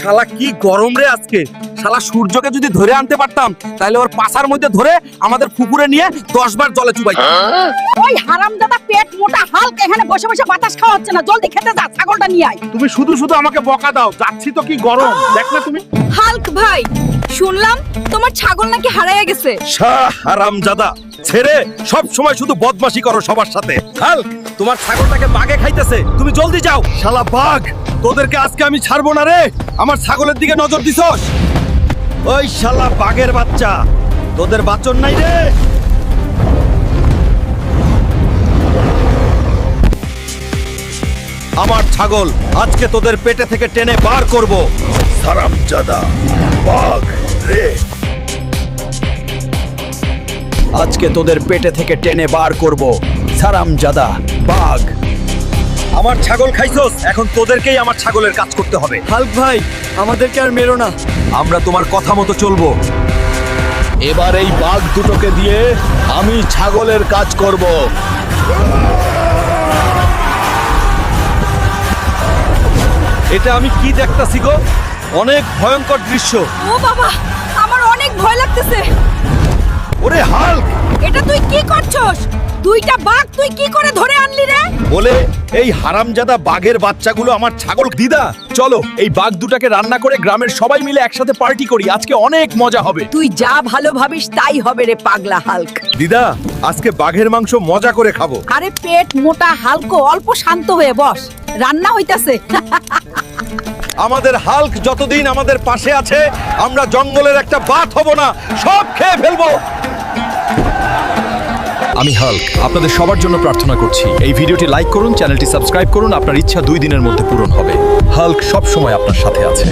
শালা কি গরম রে আজকে। শালা সূর্যকে যদি ধরে আনতে পারতাম তাহলে ওর পাছার মধ্যে ধরে আমাদের পুকুরে নিয়ে 10 বার জলে চুবাইতাম। ওই হারামজাদা পেট মোটা হালক এখানে বসে বসে বাতাস খাওয়া হচ্ছে না, জলদি খেতে যা, ছাগলটা নিয়ে আয়। তুমি শুধু শুধু আমাকে বকা দাও, যাচ্ছি তো কি গরম দেখ না তুমি। হাল্ক ভাই, শুনলাম তোমার ছাগল নাকি হারাইয়া গেছে। হারামজাদা ছেড়ে সব সময় শুধু বদমাশি করো সবার সাথে। হাল্ক, তোমার ছাগলটাকে বাঘে খাইতেছে, তুমি জলদি যাও। শালা বাঘ, তোদেরকে আজকে আমি ছাড়বো না রে। আমার ছাগলের দিকে নজর দিছস? ওই শালা বাঘের বাচ্চা, তোদের বাচন নাই রে। আমার ছাগল আজকে তোদের পেটে থেকে টেনে বার করব। হারামজাদা বাঘ রে, আজকে তোদের পেটে থেকে টেনে বার করব। হারামজাদা বাঘ, আমার ছাগল খাইছস, এখন তোদেরকেই আমার ছাগলের কাজ করতে হবে। হাল্ক ভাই, আমাদেরকে আর মেরো না। আমরা তোমার কথা মতো চলবো। এবার এই বাঘ দুটোকে দিয়ে আমি ছাগলের কাজ করব। এটা আমি কি দেখতাছি গো? অনেক ভয়ঙ্কর দৃশ্য। ও বাবা, আমার অনেক ভয় লাগতেছে। ওরে হাল্ক, এটা তুই কি করছস? দুইটা বাঘ তুই কি করে ধরে আনলি রে? বলে এই হারামজাদা বাঘের বাচ্চাগুলো আমার ছাগল। দিদা চলো এই বাঘ দুটাকে রান্না করে গ্রামের সবাই মিলে একসাথে পার্টি করি, আজকে অনেক মজা হবে। তুই যা ভালো ভাবিস তাই হবে রে পাগলা হালক। দিদা আজকে বাঘের মাংস মজা করে খাবো। আরে পেট মোটা হালকো, অল্প শান্ত হয়ে বস, রান্না হইতাছে। আমাদের হাল্ক যতদিন আমাদের পাশে আছে আমরা জঙ্গলের একটা বাত হব না, সব খেয়ে ফেলবো। আমি হাল্ক আপনাদের সবার জন্য প্রার্থনা করছি, এই ভিডিওটি লাইক করুন, চ্যানেলটি সাবস্ক্রাইব করুন। আপনার ইচ্ছা 2 দিনের মধ্যে পূরণ হবে। হাল্ক সব সময় আপনার সাথে আছে।